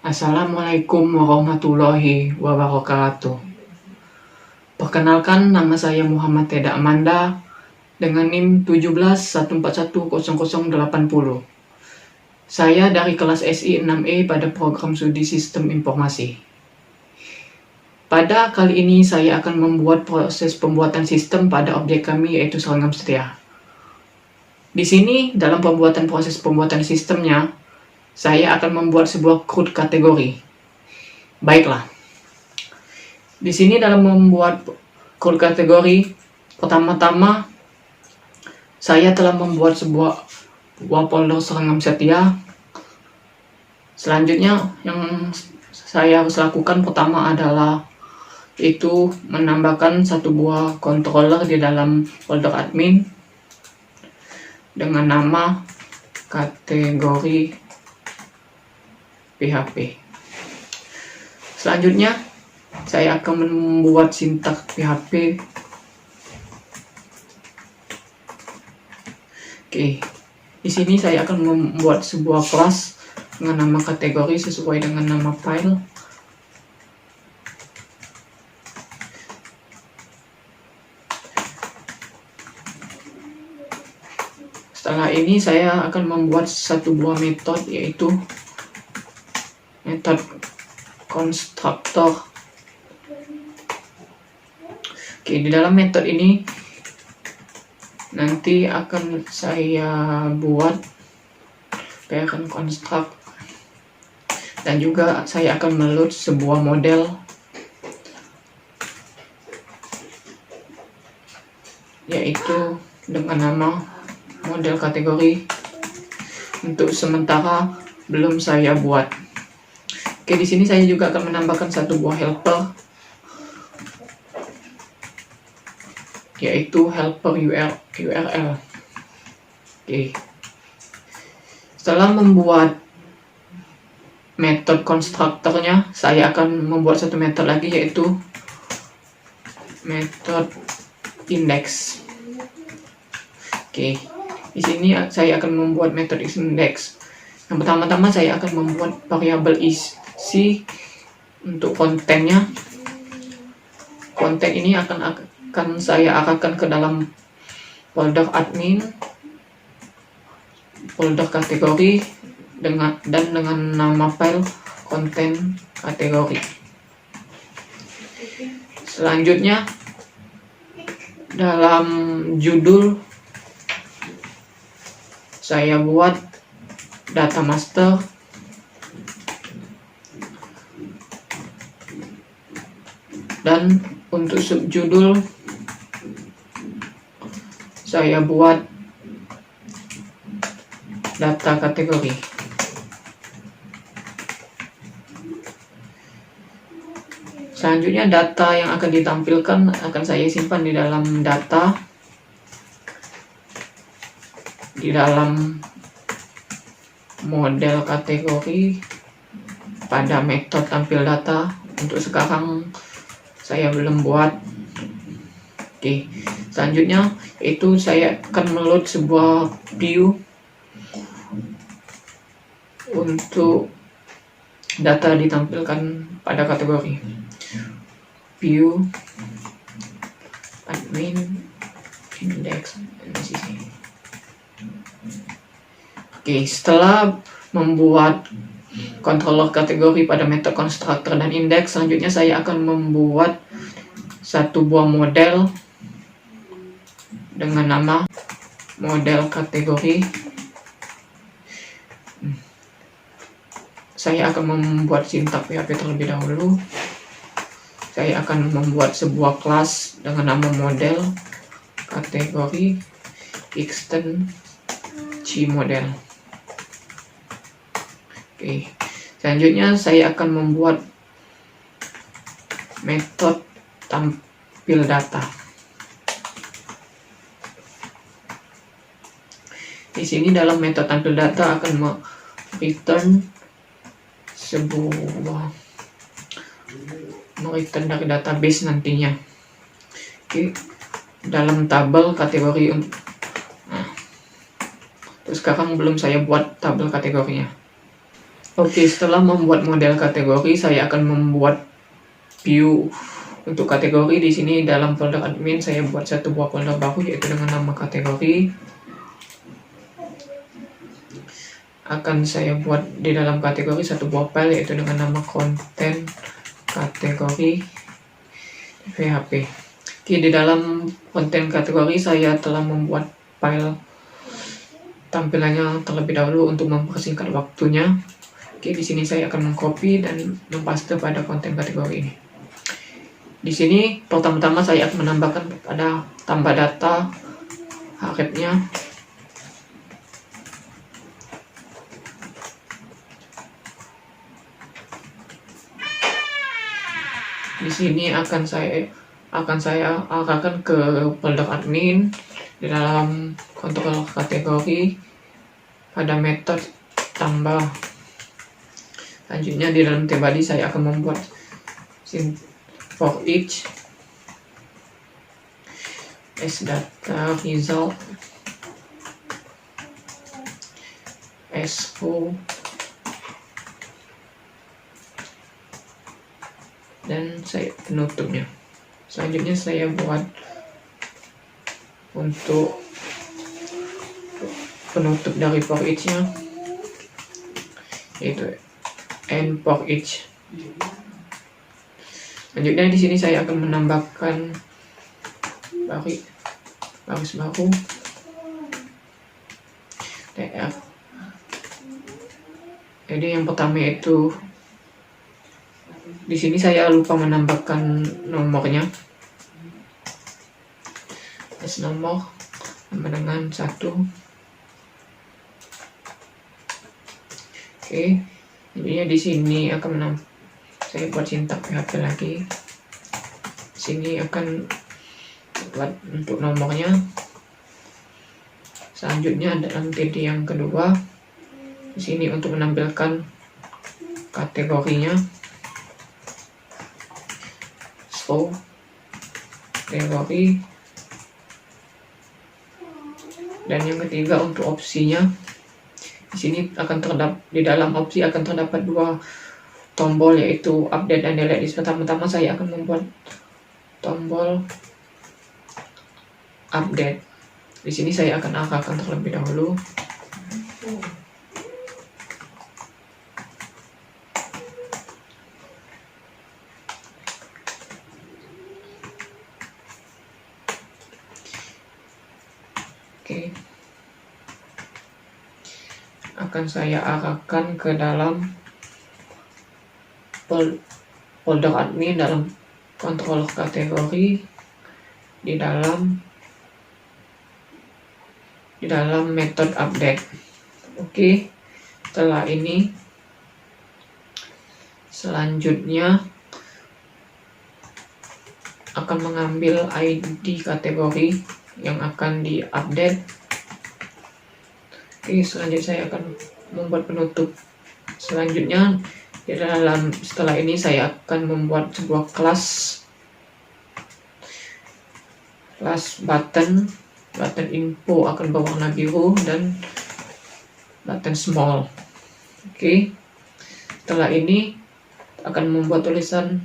Assalamualaikum warahmatullahi wabarakatuh. Perkenalkan, nama saya Muhammad Teda Amanda dengan NIM 17141080. Saya dari kelas SI 6E pada program studi Sistem Informasi. Pada kali ini saya akan membuat proses pembuatan sistem pada objek kami yaitu seragam setia. Di sini dalam proses pembuatan sistemnya, saya akan membuat sebuah CRUD kategori. Baiklah. Di sini dalam membuat CRUD kategori, pertama-tama saya telah membuat sebuah folder seragam setia. Selanjutnya yang saya harus lakukan pertama adalah itu menambahkan satu buah controller di dalam folder admin dengan nama kategori PHP. Selanjutnya saya akan membuat sintaks PHP. Oke, di sini saya akan membuat sebuah kelas dengan nama kategori sesuai dengan nama file. Setelah ini saya akan membuat satu buah metode yaitu metode constructor. Oke, di dalam metode ini nanti akan saya buat parent construct dan juga saya akan meload sebuah model yaitu dengan nama model kategori. Untuk sementara belum saya buat. Oke, di sini saya juga akan menambahkan satu buah helper yaitu helper URL. Oke. Setelah membuat metode konstruktornya, saya akan membuat satu metode lagi yaitu metode index. Oke. Di sini saya akan membuat metode index. Yang pertama-tama saya akan membuat variabel isi untuk kontennya. Konten ini akan saya arahkan ke dalam folder admin, folder kategori dengan nama file konten kategori. Selanjutnya dalam judul saya buat data master dan untuk subjudul saya buat data kategori. Selanjutnya data yang akan ditampilkan akan saya simpan di dalam data, di dalam model kategori pada metode tampil data. Untuk sekarang saya belum buat. Oke, selanjutnya itu saya akan meload sebuah view untuk data ditampilkan pada kategori. View admin index. Oke, setelah membuat controller kategori pada metode constructor dan index, selanjutnya saya akan membuat satu buah model dengan nama model kategori. Saya akan membuat sintaks PHP terlebih dahulu. Saya akan membuat sebuah kelas dengan nama model kategori extend cmodel. Oke, selanjutnya saya akan membuat metode tampil data. Di sini dalam metode tampil data akan return return dari database nantinya. Oke, dalam tabel kategori. Terus sekarang belum saya buat tabel kategorinya. Oke, setelah membuat model kategori, saya akan membuat view untuk kategori. Di sini dalam folder admin saya buat satu buah folder baru yaitu dengan nama kategori. Akan saya buat di dalam kategori satu buah file yaitu dengan nama konten kategori PHP. Oke, di dalam konten kategori saya telah membuat file tampilannya terlebih dahulu untuk mempersingkat waktunya. Oke, di sini saya akan mengcopy dan mempaste pada konten kategori ini. Di sini pertama-tama saya akan menambahkan pada tambah data href-nya. Di sini akan saya arahkan ke folder admin di dalam kontrol kategori pada metode tambah. Selanjutnya di dalam tbody saya akan membuat for each as data result as full, dan saya penutupnya. Selanjutnya saya buat untuk penutup dari for each-nya yaitu end for each. Selanjutnya di sini saya akan menambahkan baris baru tr. Jadi yang pertama itu di sini saya lupa menambahkan nomornya. Nomor sama dengan 1. Oke, jadinya di sini akan saya buat sintak PHP lagi. Sini akan buat untuk nomornya. Selanjutnya dalam TD yang kedua, di sini untuk menampilkan kategorinya. So, kategori. Dan yang ketiga untuk opsinya, di sini akan terdapat di dalam opsi akan terdapat dua tombol yaitu update dan delete. Pertama-tama saya akan membuat tombol update. Di sini saya akan arahkan terlebih dahulu. Oke. Akan saya arahkan ke dalam folder admin dalam kontrol kategori di dalam method update. Oke. Setelah ini selanjutnya akan mengambil ID kategori yang akan diupdate. Oke, selanjutnya saya akan membuat penutup. Selanjutnya di dalam setelah ini saya akan membuat sebuah kelas button info akan berwarna biru dan button small. Oke. Setelah ini akan membuat tulisan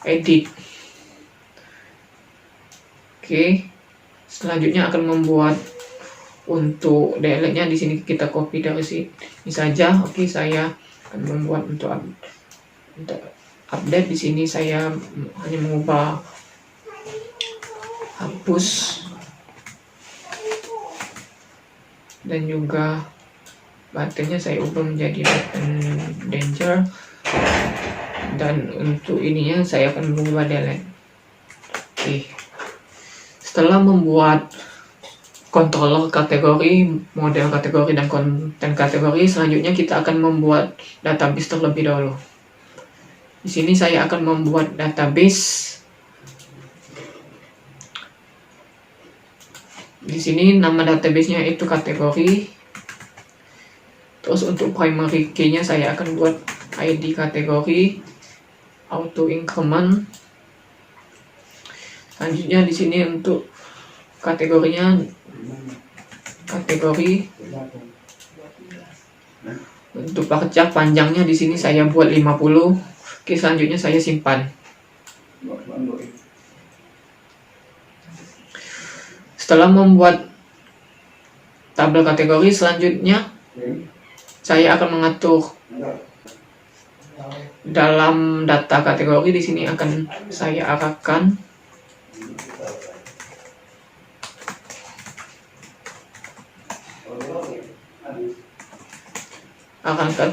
edit. Oke. Selanjutnya akan membuat untuk delete-nya di sini kita copy dari sini saja. Oke, saya akan membuat untuk update di sini saya hanya mengubah hapus dan juga buttonnya saya ubah menjadi button danger, dan untuk ininya saya akan mengubah delete. Oke. Setelah membuat controller kategori, model kategori, dan konten kategori, selanjutnya kita akan membuat database terlebih dahulu. Di sini saya akan membuat database. Di sini nama database-nya itu kategori. Terus untuk primary key-nya saya akan buat ID kategori, auto increment. Selanjutnya di sini untuk kategorinya kategori Untuk pecah panjangnya di sini saya buat 50. Oke, selanjutnya saya simpan. Setelah membuat tabel kategori, selanjutnya saya akan mengatur dalam data kategori. Di sini akan saya arahkan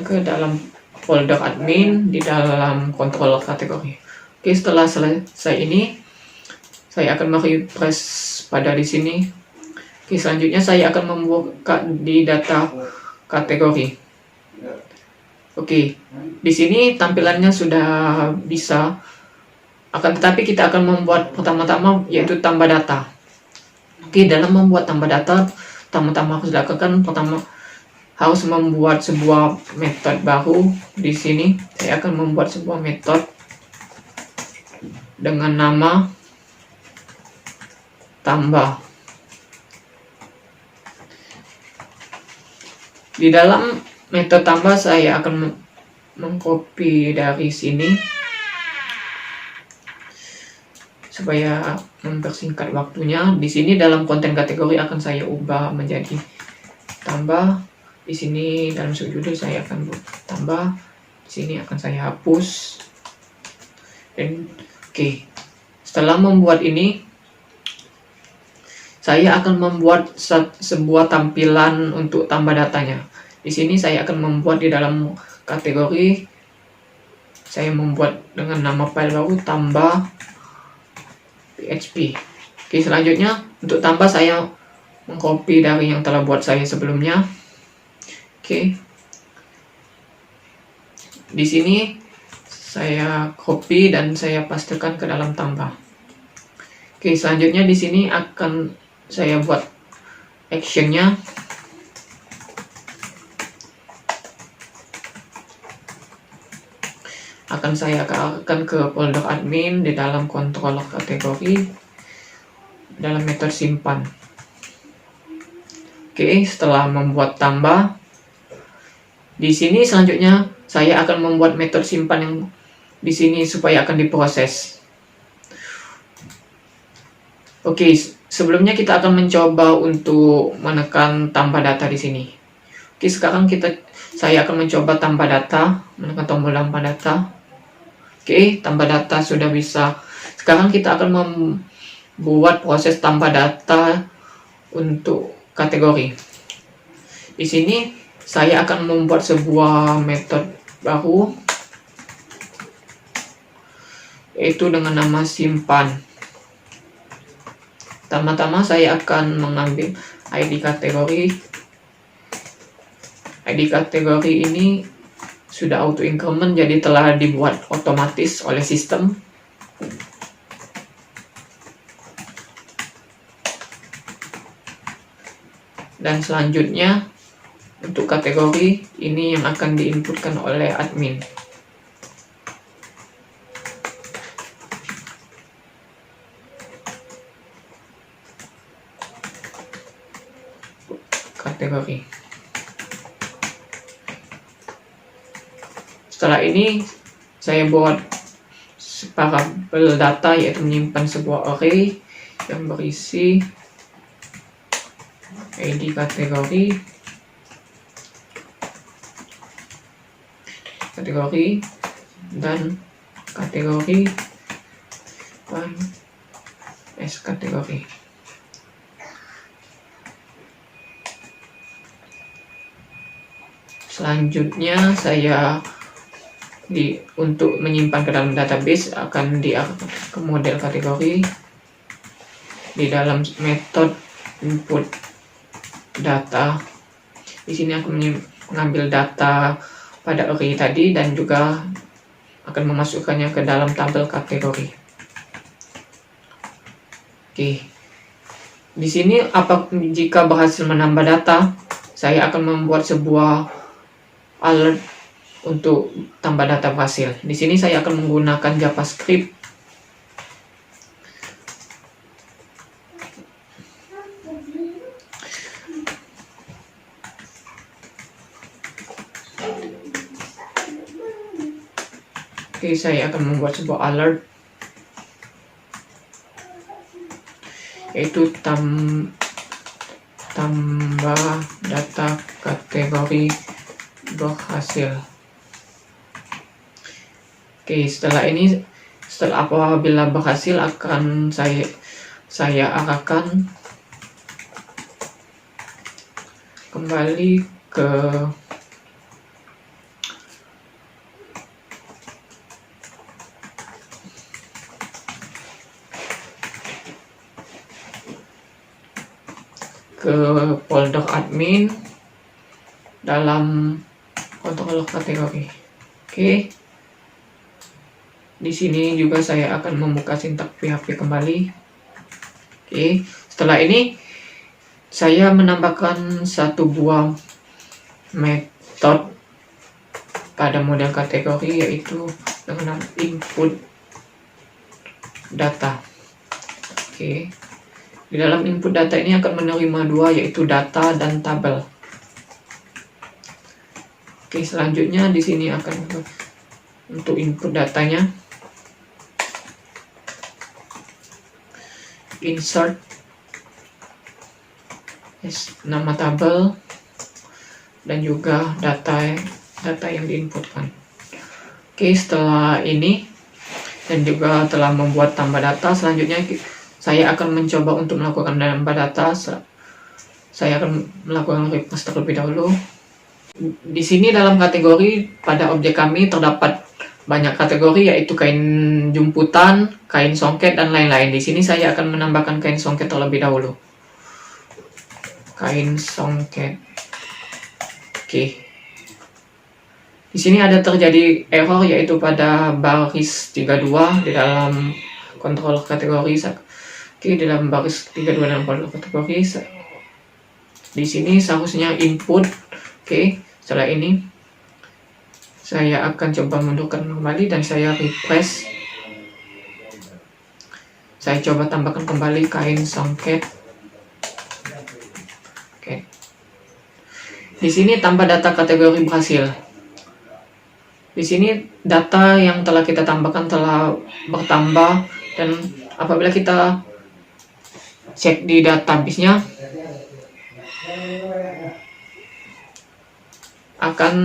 ke dalam folder admin di dalam kontrol kategori. Oke, setelah selesai ini saya akan merefresh pada di sini. Oke, selanjutnya saya akan membuka di data kategori. Oke, di sini tampilannya sudah bisa. Akan tetapi kita akan membuat pertama-tama yaitu tambah data. Oke, dalam membuat tambah data, pertama-tama harus dilakukan harus membuat sebuah metode baru. Di sini saya akan membuat sebuah metode dengan nama tambah. Di dalam metode tambah saya akan mengcopy dari sini supaya mempersingkat waktunya. Di sini dalam konten kategori akan saya ubah menjadi tambah. Di sini dalam subjudul saya akan buat tambah. Di sini akan saya hapus. Dan oke. Setelah membuat ini, saya akan membuat sebuah tampilan untuk tambah datanya. Di sini saya akan membuat di dalam kategori, saya membuat dengan nama file baru tambah PHP. Oke, selanjutnya untuk tambah saya mengcopy dari yang telah buat saya sebelumnya. Oke. Di sini saya copy dan saya pastekan ke dalam tambah. Oke, selanjutnya di sini akan saya buat actionnya. Saya akan ke folder admin di dalam kontrol kategori dalam metode simpan. Oke, setelah membuat tambah, di sini selanjutnya saya akan membuat metode simpan yang di sini supaya akan diproses. Oke, sebelumnya kita akan mencoba untuk menekan tambah data di sini. Oke, sekarang saya akan mencoba tambah data, menekan tombol tambah data. Oke, tambah data sudah bisa. Sekarang kita akan membuat proses tambah data untuk kategori. Di sini saya akan membuat sebuah metode baru, yaitu dengan nama simpan. Pertama-tama saya akan mengambil ID kategori. ID kategori ini sudah auto increment, jadi telah dibuat otomatis oleh sistem. Dan selanjutnya untuk kategori ini yang akan diinputkan oleh admin. Kategori. Setelah ini saya buat variabel data, yaitu menyimpan sebuah array yang berisi ID kategori, dan kategori dan S kategori. Selanjutnya saya untuk menyimpan ke dalam database akan diarahkan ke model kategori di dalam metode input data. Di sini aku mengambil data pada array tadi dan juga akan memasukkannya ke dalam tabel kategori. Oke. Di sini jika berhasil menambah data, saya akan membuat sebuah alert untuk tambah data berhasil. Di sini saya akan menggunakan JavaScript. Oke, saya akan membuat sebuah alert, yaitu tambah data kategori berhasil. Oke, setelah apabila berhasil akan saya arahkan kembali ke folder admin dalam kontrol kategori. Oke. Di sini juga saya akan membuka sintak PHP kembali. Oke, setelah ini saya menambahkan satu buah metode pada model kategori, yaitu dengan input data. Oke, di dalam input data ini akan menerima dua, yaitu data dan tabel. Oke, selanjutnya di sini akan untuk input datanya insert nama tabel dan juga data yang diinputkan. Oke, setelah ini dan juga telah membuat tambah data, selanjutnya saya akan mencoba untuk melakukan tambah data. Saya akan melakukan request terlebih dahulu. Di sini dalam kategori pada objek kami terdapat banyak kategori, yaitu kain jumputan, kain songket, dan lain-lain. Di sini saya akan menambahkan kain songket terlebih dahulu. Kain songket. Oke. Di sini ada terjadi error, yaitu pada baris 32 di dalam kontrol kategori. Oke, di dalam baris 32 dalam kontrol kategori. Di sini seharusnya input. Oke, setelah ini saya akan coba mundurkan kembali dan saya refresh. Saya coba tambahkan kembali kain songket. Oke. Di sini tambah data kategori berhasil. Di sini data yang telah kita tambahkan telah bertambah, dan apabila kita cek di database-nya akan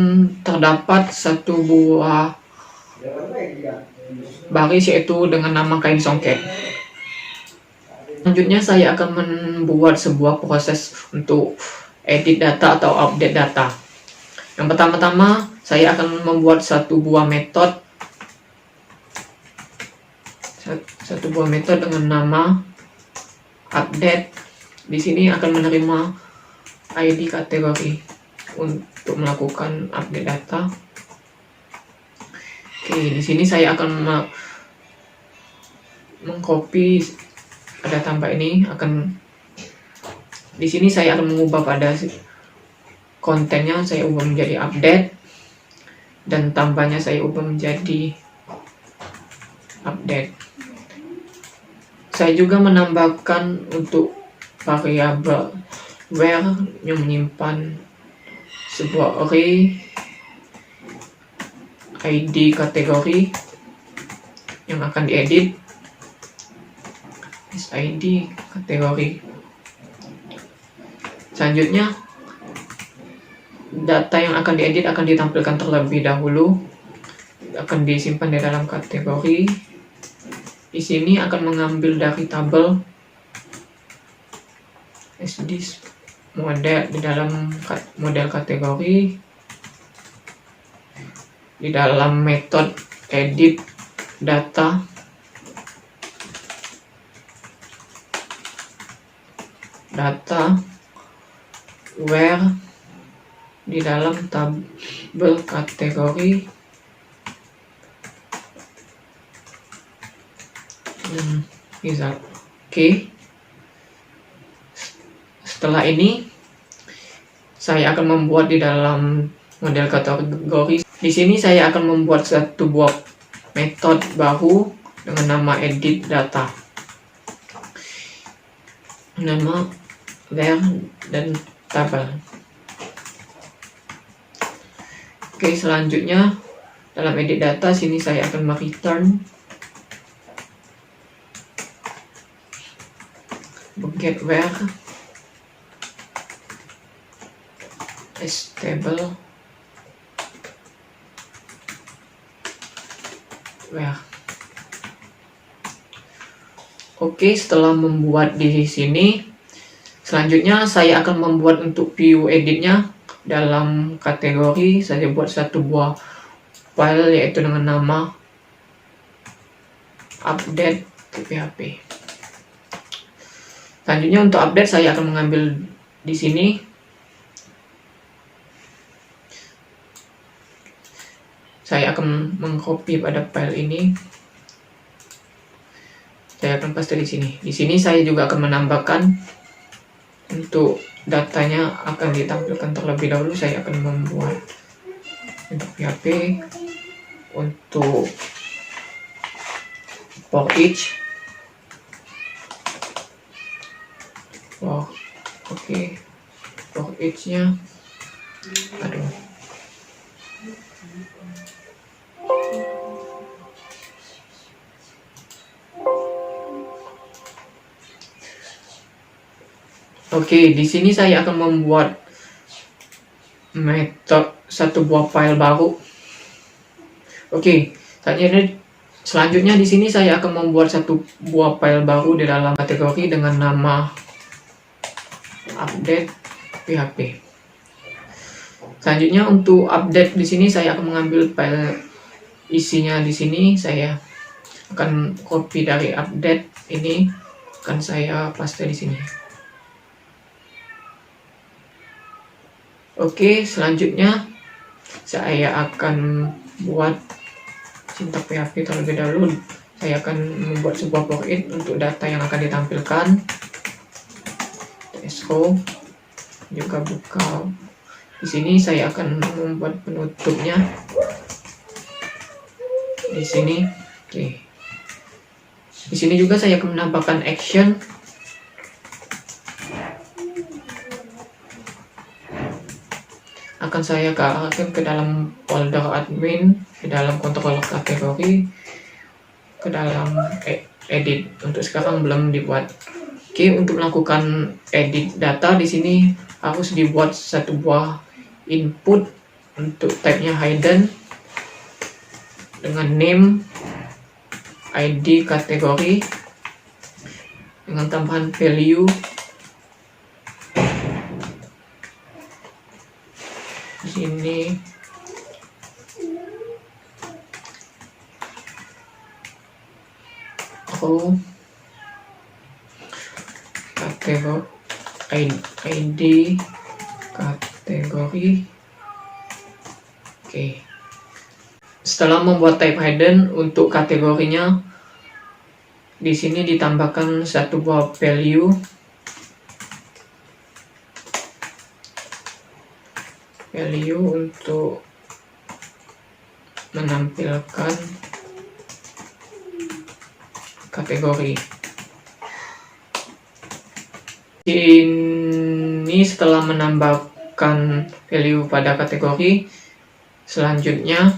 terdapat satu buah baris, yaitu dengan nama kain songket. Selanjutnya saya akan membuat sebuah proses untuk edit data atau update data. Yang pertama-tama saya akan membuat satu buah metode dengan nama update. Di sini akan menerima ID kategori untuk melakukan update data. Oke, di sini saya akan mengcopy ada tambah ini. Di sini saya akan mengubah pada kontennya, saya ubah menjadi update, dan tambahnya saya ubah menjadi update. Saya juga menambahkan untuk variabel where yang menyimpan sebuah array ID kategori yang akan diedit. ID kategori. Selanjutnya data yang akan diedit akan ditampilkan terlebih dahulu, akan disimpan di dalam kategori. Di sini akan mengambil dari tabel this model di dalam model kategori, di dalam metode edit data where di dalam tabel kategori result. Oke. Setelah ini saya akan membuat di dalam model kategori. Di sini saya akan membuat satu buah metode baru dengan nama edit data, nama where dan tabel. Oke, selanjutnya Dalam edit data, sini saya akan return get where is table where. Oke, setelah membuat di sini, selanjutnya saya akan membuat untuk view editnya dalam kategori. Saya buat satu buah file yaitu dengan nama update PHP. Selanjutnya untuk update saya akan mengambil di sini. Saya akan mengcopy pada file ini. Saya akan paste di sini. Di sini saya juga akan menambahkan untuk datanya akan ditampilkan terlebih dahulu. Saya akan membuat untuk PHP untuk for each. Oke, for each-nya. Aduh. Oke, di sini saya akan membuat metode satu buah file baru. Oke, selanjutnya di sini saya akan membuat satu buah file baru di dalam kategori dengan nama update PHP. Selanjutnya untuk update di sini saya akan mengambil file isinya di sini. Saya akan copy dari update ini, akan saya paste di sini. Oke, selanjutnya saya akan buat sintak PHP terlebih dahulu. Saya akan membuat sebuah for each untuk data yang akan ditampilkan. Show juga buka. Di sini saya akan membuat penutupnya. Di sini, oke. Di sini juga saya akan menambahkan action. Akan saya arahkan ke dalam folder admin, ke dalam kontrol kategori, ke dalam edit. Untuk sekarang belum dibuat. Oke, untuk melakukan edit data di sini harus dibuat satu buah input untuk type-nya hidden dengan name, ID kategori dengan tambahan value. Di sini kategori ID kategori. Oke. Setelah membuat type hidden untuk kategorinya, di sini ditambahkan satu buah value. Value untuk menampilkan kategori. Ini setelah menambahkan value pada kategori, selanjutnya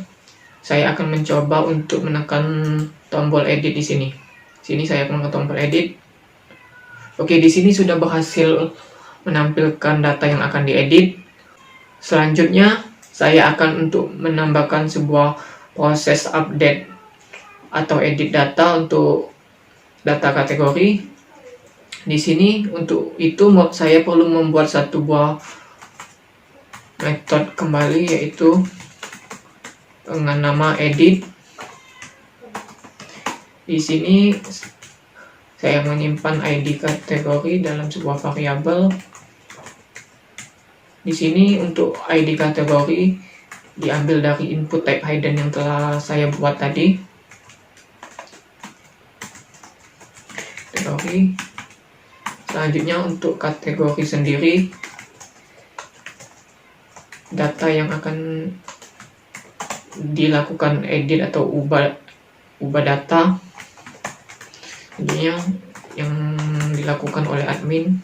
saya akan mencoba untuk menekan tombol edit di sini. Sini saya akan menekan tombol edit. Oke, di sini sudah berhasil menampilkan data yang akan diedit. Selanjutnya saya akan untuk menambahkan sebuah proses update atau edit data untuk data kategori. Di sini untuk itu saya perlu membuat satu buah metode kembali, yaitu dengan nama edit. Di sini saya menyimpan ID kategori dalam sebuah variabel. Di sini untuk ID kategori diambil dari input type hidden yang telah saya buat tadi. Kategori. Selanjutnya untuk kategori sendiri, data yang akan dilakukan edit atau ubah data, selanjutnya yang dilakukan oleh admin.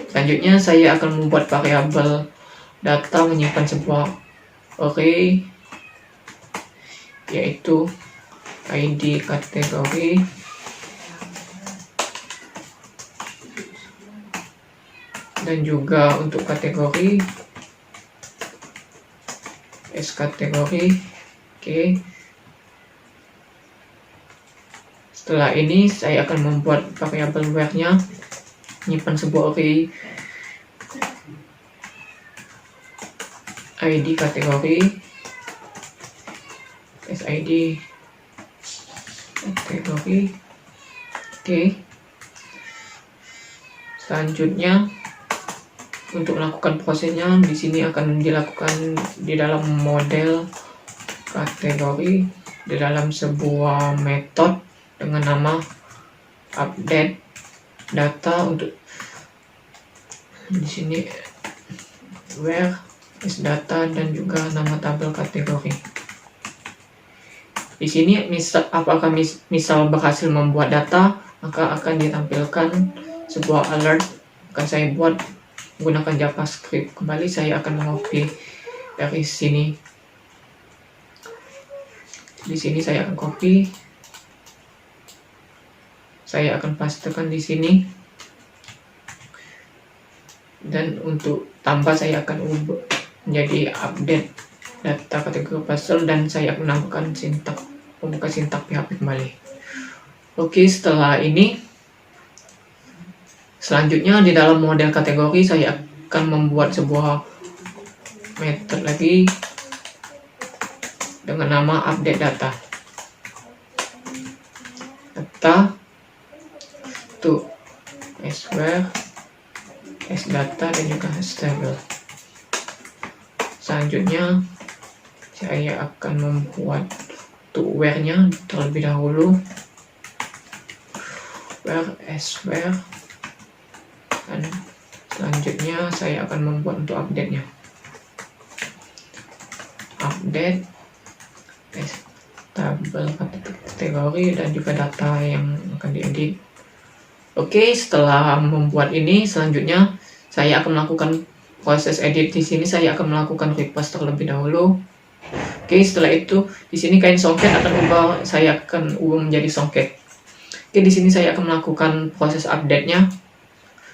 Selanjutnya saya akan membuat variabel data menyimpan sebuah array, yaitu ID kategori dan juga untuk kategori S kategori. Oke. Setelah ini saya akan membuat variabel where-nya, menyimpan sebuah array ID kategori SID kategori. Oke. Selanjutnya untuk melakukan prosesnya di sini akan dilakukan di dalam model kategori di dalam sebuah metode dengan nama update data. Untuk di sini where is data dan juga nama tabel kategori. Di sini apakah misal berhasil membuat data, maka akan ditampilkan sebuah alert. Akan saya buat menggunakan JavaScript. Kembali saya akan mengcopy dari sini. Di sini saya akan copy. Saya akan pastekan di sini. Dan untuk tambah saya akan ubah menjadi update data kategori parcel dan saya akan menambahkan membuka sintak PHP kembali. Oke, setelah ini selanjutnya di dalam model kategori saya akan membuat sebuah method lagi dengan nama update data. Data to where data dan juga table. Selanjutnya saya akan membuat to where-nya terlebih dahulu. Where dan selanjutnya saya akan membuat untuk update-nya. Update tabel kategori dan juga data yang akan diedit. Oke, setelah membuat ini selanjutnya saya akan melakukan proses edit. Di sini saya akan melakukan request terlebih dahulu. Oke, setelah itu di sini kain songket saya akan ubah menjadi songket. Oke, di sini saya akan melakukan proses update-nya.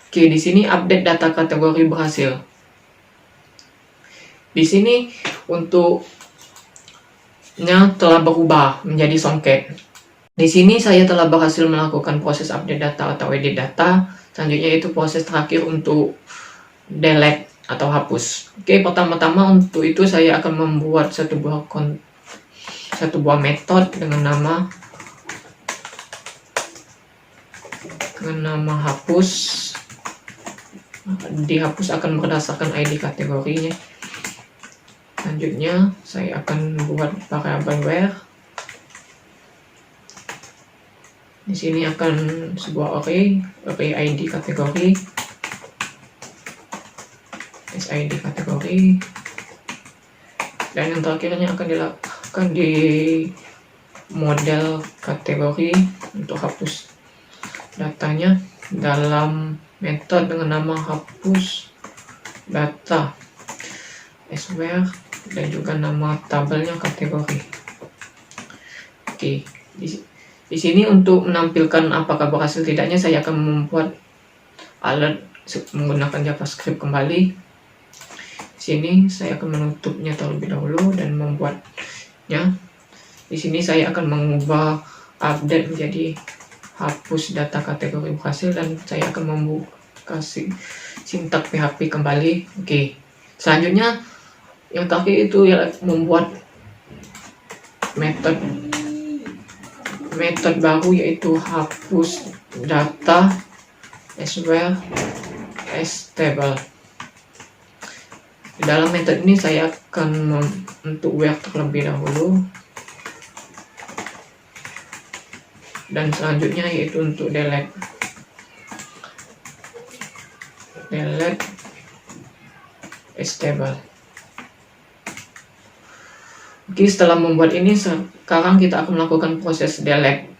Oke, di sini update data kategori berhasil. Di sini untuknya telah berubah menjadi songket. Di sini saya telah berhasil melakukan proses update data atau edit data. Selanjutnya itu proses terakhir untuk delete atau hapus. Oke, pertama-tama untuk itu saya akan membuat satu buah metode dengan nama hapus. Dihapus akan berdasarkan ID kategorinya. Selanjutnya saya akan buat variabel where. Di sini akan sebuah array ID kategori SID kategori, dan yang terakhirnya akan dilakukan di model kategori untuk hapus datanya dalam metode dengan nama hapus data where dan juga nama tabelnya kategori. Oke, di sini untuk menampilkan apakah berhasil tidaknya saya akan membuat alert menggunakan JavaScript kembali. Sini saya akan menutupnya terlebih dahulu dan membuatnya. Di sini saya akan mengubah update menjadi hapus data kategori berhasil dan saya akan membuka sintak PHP kembali. Oke. Selanjutnya yang terakhir itu ya membuat metode baru yaitu hapus data where table. Di dalam metode ini saya akan untuk where terlebih dahulu dan selanjutnya yaitu untuk delete table. Oke, setelah membuat ini sekarang kita akan melakukan proses delete.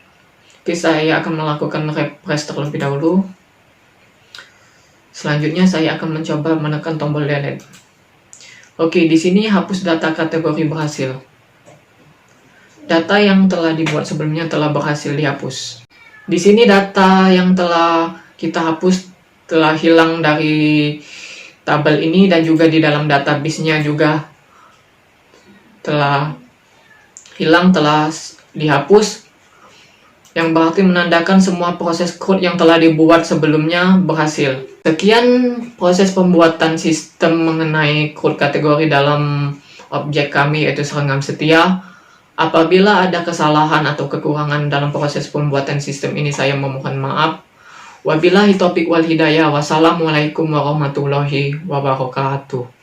Oke, saya akan melakukan refresh terlebih dahulu. Selanjutnya saya akan mencoba menekan tombol delete. Oke, di sini hapus data kategori berhasil. Data yang telah dibuat sebelumnya telah berhasil dihapus. Di sini data yang telah kita hapus telah hilang dari tabel ini, dan juga di dalam database-nya juga telah hilang, telah dihapus, yang berarti menandakan semua proses code yang telah dibuat sebelumnya berhasil. Sekian proses pembuatan sistem mengenai code kategori dalam objek kami, yaitu seragam setia. Apabila ada kesalahan atau kekurangan dalam proses pembuatan sistem ini, saya memohon maaf. Wabillahi taufiq wal hidayah. Wassalamualaikum warahmatullahi wabarakatuh.